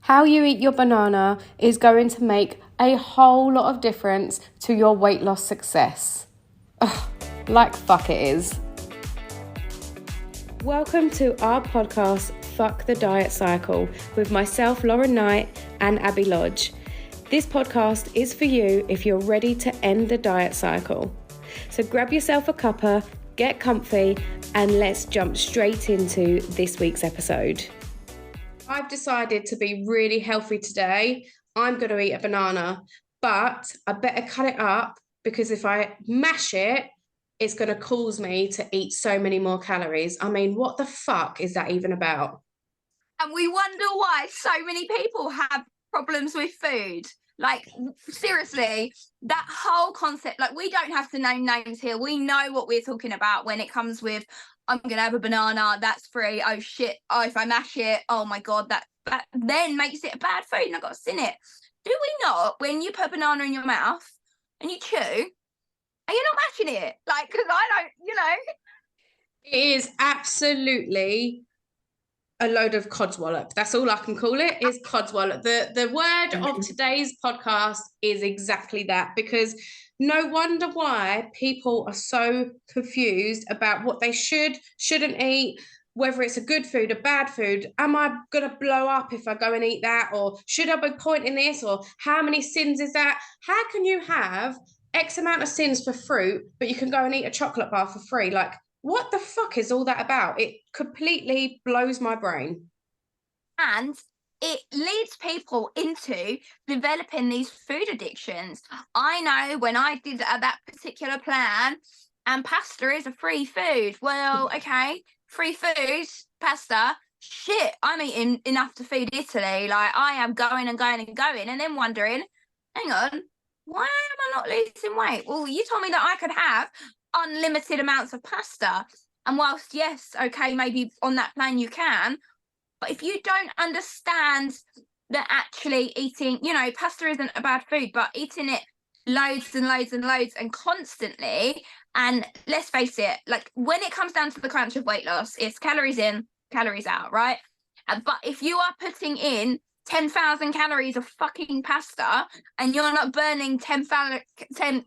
How you eat your banana is going to make a whole lot of difference to your weight loss success. Ugh, like fuck it is. Welcome to our podcast, Fuck the Diet Cycle, with myself, Lauren Knight, and Abby Lodge. This podcast is for you if you're ready to end the diet cycle. So grab yourself a cuppa, get comfy, and let's jump straight into this week's episode. I've decided to be really healthy today. I'm going to eat a banana, but I better cut it up because if I mash it, it's going to cause me to eat so many more calories. I mean, what the fuck is that even about? And we wonder why so many people have problems with food. Like, seriously, that whole concept, like, we don't have to name names here. We know what we're talking about when it comes with, I'm going to have a banana, that's free. Oh, shit. Oh, if I mash it, oh, my God, that then makes it a bad food and I've got to sin it. Do we not, when you put a banana in your mouth and you chew, are you not mashing it? Like, because I don't, It is absolutely a load of codswallop. That's all I can call it, is codswallop. The word of today's podcast is exactly that, because no wonder why people are so confused about what they shouldn't eat, whether it's a good food, a bad food. Am I going to blow up if I go and eat that? Or should I be pointing this? Or how many sins is that? How can you have X amount of sins for fruit, but you can go and eat a chocolate bar for free? Like, what the fuck is all that about? It completely blows my brain. and it leads people into developing these food addictions. I know when I did that particular plan, and pasta is a free food. Well, okay, free food, pasta. Shit, I'm eating enough to feed Italy. Like, I am going and going and going, and then wondering, hang on, why am I not losing weight? Well, you told me that I could have unlimited amounts of pasta. And whilst, yes, okay, maybe on that plan you can, but if you don't understand that actually eating, pasta isn't a bad food, but eating it loads and loads and loads and constantly, and let's face it, like when it comes down to the crunch of weight loss, it's calories in, calories out, right? But if you are putting in 10,000 calories of fucking pasta and you're not burning 10,000,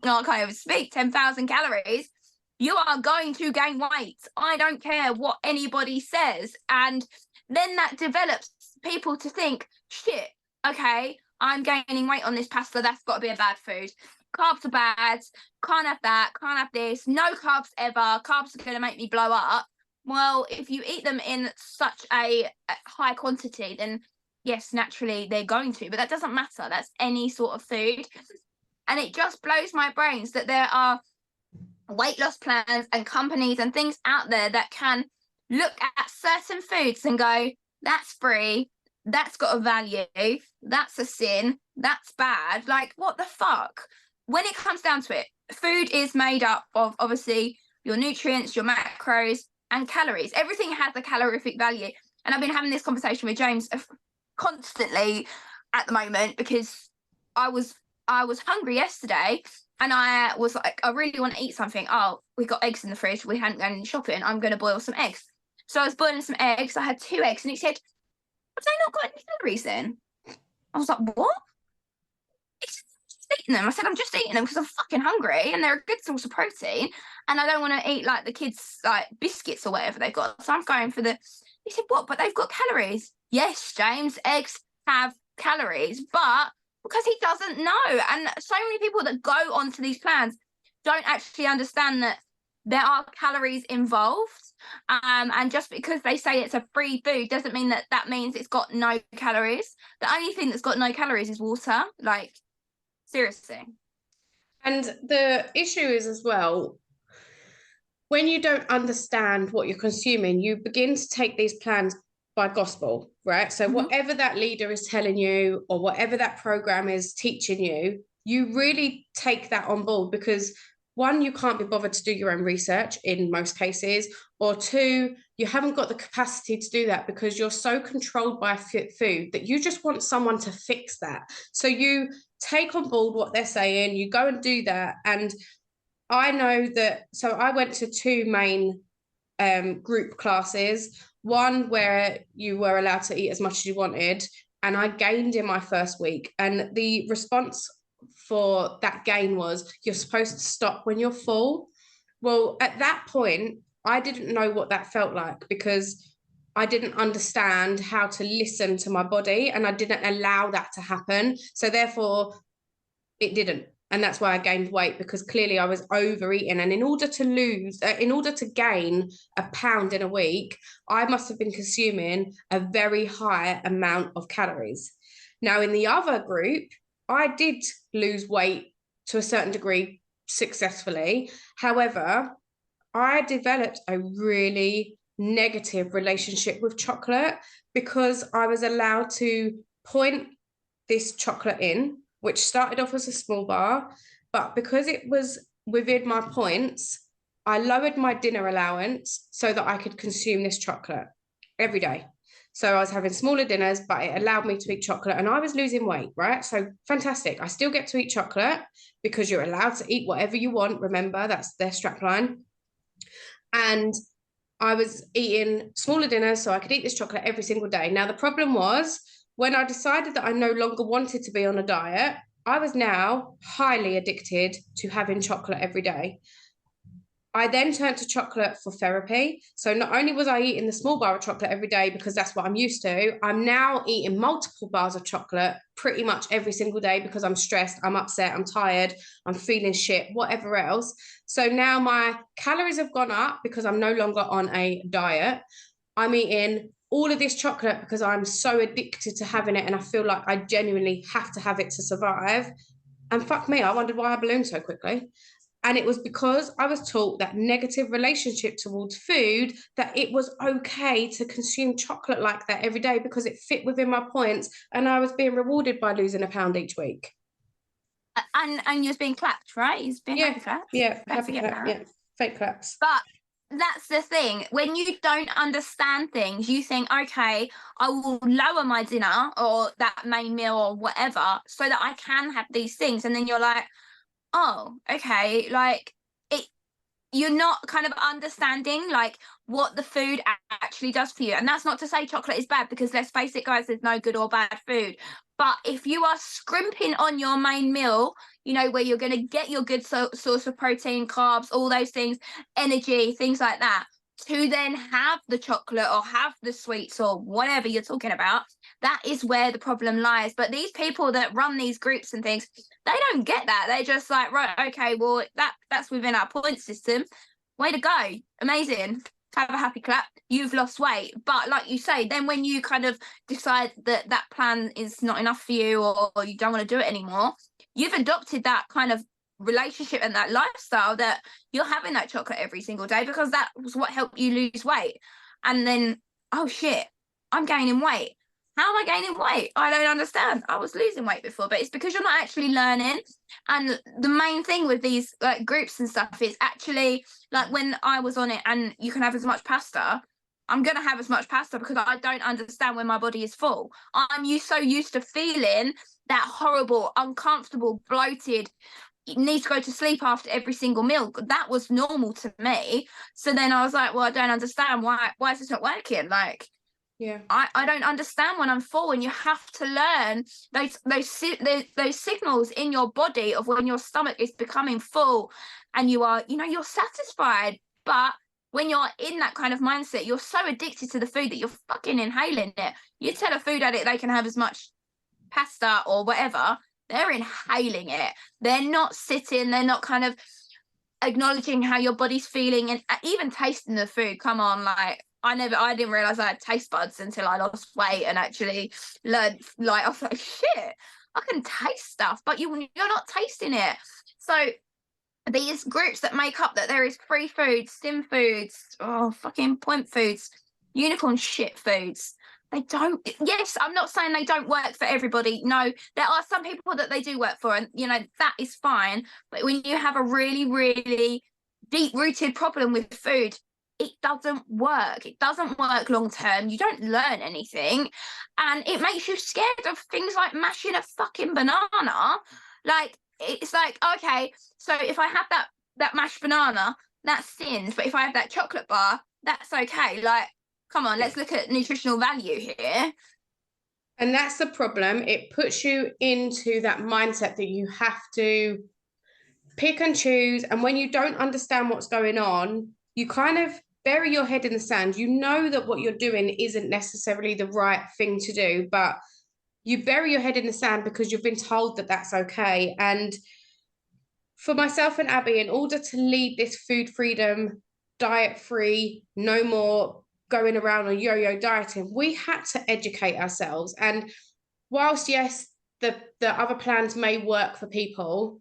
no, I can't even speak, 10,000 calories, you are going to gain weight. I don't care what anybody says. And then that develops people to think, shit, okay, I'm gaining weight on this pasta, that's got to be a bad food. Carbs are bad, can't have that, can't have this, no carbs ever, carbs are going to make me blow up. Well, if you eat them in such a high quantity, then yes, naturally they're going to, but that doesn't matter. That's any sort of food. And it just blows my brains that there are weight loss plans and companies and things out there that can look at certain foods and go, that's free, that's got a value, that's a sin, that's bad. Like, what the fuck? When it comes down to it, food is made up of obviously your nutrients, your macros, and calories. Everything has a calorific value. And I've been having this conversation with James constantly at the moment because I was hungry yesterday and I was like, I really want to eat something. Oh, we got eggs in the fridge. We hadn't gone shopping. I'm going to boil some eggs. So I was boiling some eggs. I had 2 eggs and he said, have they not got any calories then? I was like, what? He said, I'm just eating them. I said, I'm just eating them because I'm fucking hungry and they're a good source of protein. And I don't want to eat like the kids' like biscuits or whatever they've got. So I'm going for the, he said, what? But they've got calories. Yes, James, eggs have calories, but because he doesn't know. And so many people that go onto these plans don't actually understand that there are calories involved. And just because they say it's a free food doesn't mean that that means it's got no calories. The only thing that's got no calories is water. Like, seriously. And the issue is as well, when you don't understand what you're consuming, you begin to take these plans by gospel, right? So whatever that leader is telling you or whatever that program is teaching you, you really take that on board because one, you can't be bothered to do your own research in most cases, or two, you haven't got the capacity to do that because you're so controlled by food that you just want someone to fix that. So you take on board what they're saying, you go and do that. And I know that, so I went to 2 main group classes, one where you were allowed to eat as much as you wanted, and I gained in my first week. And the response for that gain was, you're supposed to stop when you're full. Well, at that point, I didn't know what that felt like, because I didn't understand how to listen to my body, and I didn't allow that to happen. So therefore, it didn't. And that's why I gained weight, because clearly I was overeating. And in order to gain a pound in a week, I must have been consuming a very high amount of calories. Now, in the other group, I did lose weight to a certain degree successfully. However, I developed a really negative relationship with chocolate, because I was allowed to point this chocolate in, which started off as a small bar, but because it was within my points, I lowered my dinner allowance so that I could consume this chocolate every day. So I was having smaller dinners, but it allowed me to eat chocolate, and I was losing weight, right? So fantastic. I still get to eat chocolate because you're allowed to eat whatever you want. Remember, that's their strapline. And I was eating smaller dinners so I could eat this chocolate every single day. Now, the problem was, when I decided that I no longer wanted to be on a diet, I was now highly addicted to having chocolate every day. I then turned to chocolate for therapy. So not only was I eating the small bar of chocolate every day because that's what I'm used to, I'm now eating multiple bars of chocolate pretty much every single day because I'm stressed, I'm upset, I'm tired, I'm feeling shit, whatever else. So now my calories have gone up because I'm no longer on a diet. I'm eating all of this chocolate because I'm so addicted to having it, and I feel like I genuinely have to have it to survive. And fuck me, I wondered why I ballooned so quickly. And it was because I was taught that negative relationship towards food, that it was okay to consume chocolate like that every day because it fit within my points, and I was being rewarded by losing a pound each week. And you was being clapped, right? You've been happy claps. Yeah, happy clap, yeah, fake claps. But that's the thing. When you don't understand things, you think, okay, I will lower my dinner or that main meal or whatever so that I can have these things. And then you're like, oh, okay, like you're not kind of understanding like what the food actually does for you. And that's not to say chocolate is bad, because let's face it, guys, there's no good or bad food. But if you are scrimping on your main meal, you know, where you're going to get your good source of protein, carbs, all those things, energy, things like that, to then have the chocolate or have the sweets or whatever you're talking about, that is where the problem lies. But these people that run these groups and things, they don't get that. They're just like, right, okay, well, that's within our point system. Way to go. Amazing. Have a happy clap. You've lost weight. But like you say, then when you kind of decide that that plan is not enough for you, or you don't want to do it anymore, you've adopted that kind of relationship and that lifestyle that you're having that chocolate every single day because that was what helped you lose weight. And then, oh shit, I'm gaining weight. How am I gaining weight? I don't understand. I was losing weight before, but it's because you're not actually learning. And the main thing with these like groups and stuff is actually, like, when I was on it and you can have as much pasta, I'm going to have as much pasta because I don't understand when my body is full. I'm so used to feeling that horrible, uncomfortable, bloated, you need to go to sleep after every single meal. That was normal to me. So then I was like, well, I don't understand why is this not working? Like, yeah, I don't understand when I'm full. And you have to learn those signals in your body of when your stomach is becoming full and you are, you know, you're satisfied. But when you're in that kind of mindset, you're so addicted to the food that you're fucking inhaling it. You tell a food addict they can have as much pasta or whatever, they're inhaling it. They're not sitting, they're not kind of acknowledging how your body's feeling, and even tasting the food. Come on, like I didn't realize I had taste buds until I lost weight and actually learned, like, I was like, shit, I can taste stuff, but you're not tasting it. So these groups that make up that there is free foods, sim foods, oh, fucking point foods, unicorn shit foods, they don't, yes, I'm not saying they don't work for everybody. No, there are some people that they do work for, and you know, that is fine. But when you have a really, really deep rooted problem with food, it doesn't work. It doesn't work long term. You don't learn anything, and it makes you scared of things like mashing a fucking banana. Like, it's like, okay, so if I have that mashed banana, that's sins, but if I have that chocolate bar, that's okay. Like, come on, let's look at nutritional value here. And that's the problem. It puts you into that mindset that you have to pick and choose. And when you don't understand what's going on, you kind of bury your head in the sand. You know that what you're doing isn't necessarily the right thing to do, but you bury your head in the sand because you've been told that that's okay. And for myself and Abby, in order to lead this food freedom, diet free, no more going around on yo-yo dieting, we had to educate ourselves. And whilst, yes, the other plans may work for people,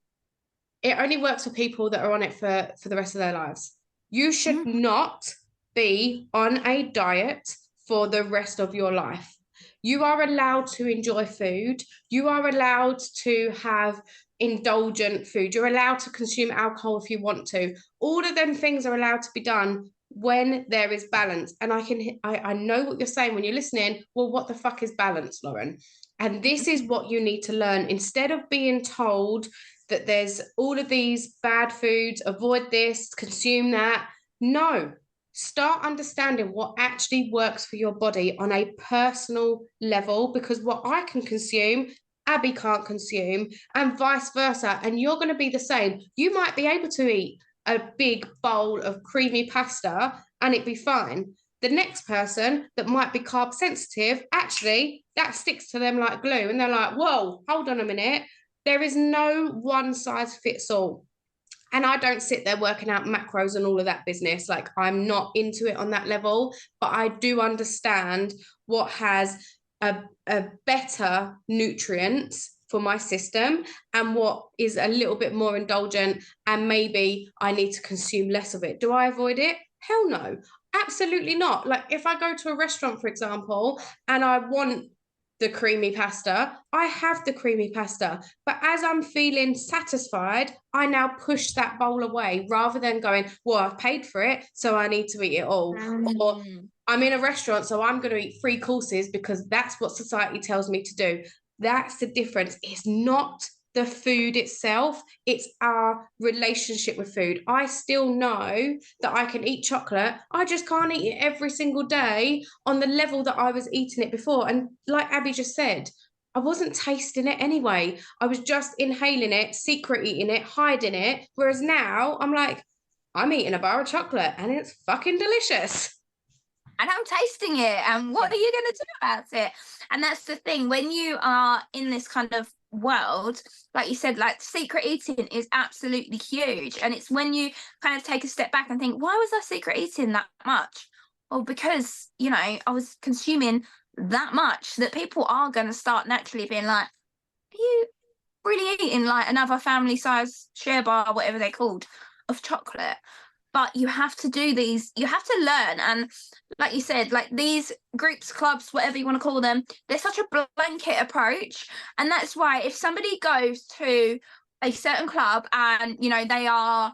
it only works for people that are on it for the rest of their lives. You should not be on a diet for the rest of your life. You are allowed to enjoy food. You are allowed to have indulgent food. You're allowed to consume alcohol if you want to. All of them things are allowed to be done when there is balance. And I know what you're saying when you're listening. Well, what the fuck is balance, Lauren? And this is what you need to learn. Instead of being told that there's all of these bad foods, avoid this, consume that. No, start understanding what actually works for your body on a personal level, because what I can consume, Abby can't consume, and vice versa. And you're going to be the same. You might be able to eat a big bowl of creamy pasta and it be fine. The next person that might be carb sensitive, actually, that sticks to them like glue. And they're like, whoa, hold on a minute. There is no one size fits all. And I don't sit there working out macros and all of that business. Like, I'm not into it on that level, but I do understand what has a better nutrients for my system and what is a little bit more indulgent, and maybe I need to consume less of it. Do I avoid it? Hell no. Absolutely not. Like, if I go to a restaurant, for example, and I want the creamy pasta, I have the creamy pasta. But as I'm feeling satisfied, I now push that bowl away rather than going, well, I've paid for it, so I need to eat it all. Or I'm in a restaurant, so I'm going to eat 3 courses because that's what society tells me to do. That's the difference. It's not the food itself, it's our relationship with food. I still know that I can eat chocolate. I just can't eat it every single day on the level that I was eating it before. And like Abby just said, I wasn't tasting it anyway. I was just inhaling it, secret eating it, hiding it. Whereas now I'm like, I'm eating a bar of chocolate and it's fucking delicious. And I'm tasting it. And what are you going to do about it? And that's the thing. When you are in this kind of world, like you said, like secret eating is absolutely huge. And it's when you kind of take a step back and think, why was I secret eating that much? Well, because, you know, I was consuming that much that people are going to start naturally being like, are you really eating like another family size share bar, whatever they're called, of chocolate? But you have to do these, you have to learn. And like you said, like these groups, clubs, whatever you want to call them, they're such a blanket approach. And that's why if somebody goes to a certain club and, you know, they are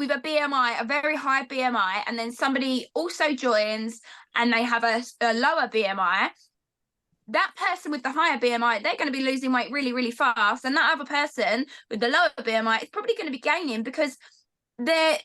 with a BMI, a very high BMI, and then somebody also joins and they have a lower BMI, that person with the higher BMI, they're going to be losing weight really, really fast. And that other person with the lower BMI is probably going to be gaining because they're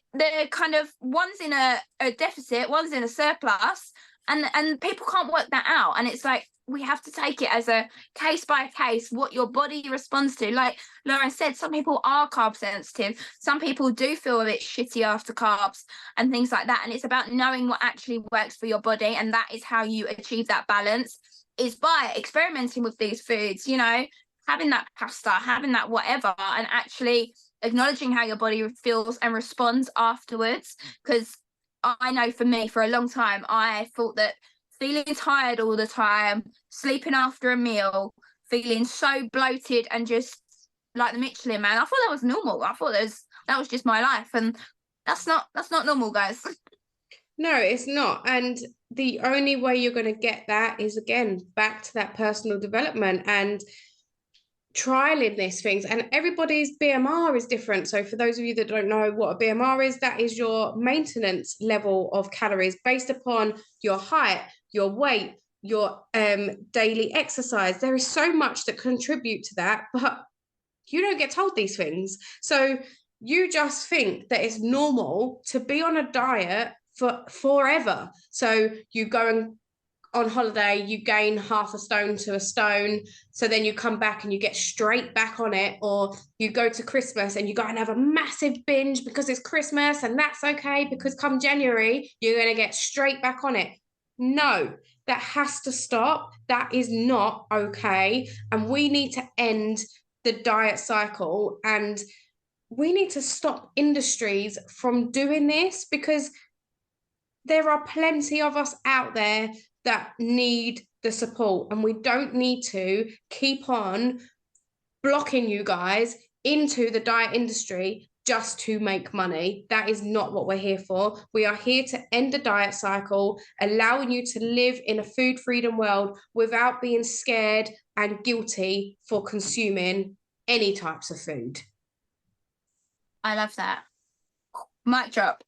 kind of, one's in a deficit, one's in a surplus, and people can't work that out. And it's like, we have to take it as a case by case, what your body responds to. Like Lauren said, some people are carb sensitive. Some people do feel a bit shitty after carbs and things like that. And it's about knowing what actually works for your body. And that is how you achieve that balance, is by experimenting with these foods, you know, having that pasta, having that whatever, and actually acknowledging how your body feels and responds afterwards. Because I know for me, for a long time, I thought that feeling tired all the time, sleeping after a meal, feeling so bloated and just like the Michelin man, I thought that was normal. I thought that was just my life, and that's not normal, guys. No, it's not. And the only way you're going to get that is, again, back to that personal development and trialing these things. And everybody's BMR is different. So for those of you that don't know what a BMR is, that is your maintenance level of calories based upon your height, your weight, your daily exercise. There is so much that contribute to that, but you don't get told these things. So you just think that it's normal to be on a diet for forever. So you go and on holiday, you gain half a stone to a stone. So then you come back and you get straight back on it. Or you go to Christmas and you go and have a massive binge because it's Christmas, and that's okay because come January, you're going to get straight back on it. No, that has to stop. That is not okay. And we need to end the diet cycle, and we need to stop industries from doing this, because there are plenty of us out there that need the support, and we don't need to keep on blocking you guys into the diet industry just to make money. That is not what we're here for. We are here to end the diet cycle, allowing you to live in a food freedom world without being scared and guilty for consuming any types of food. I love that. Mic drop.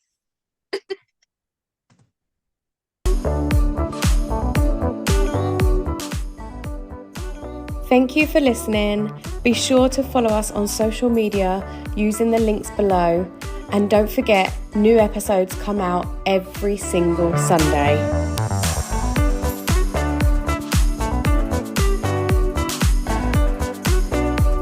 Thank you for listening. Be sure to follow us on social media using the links below. And don't forget, new episodes come out every single Sunday.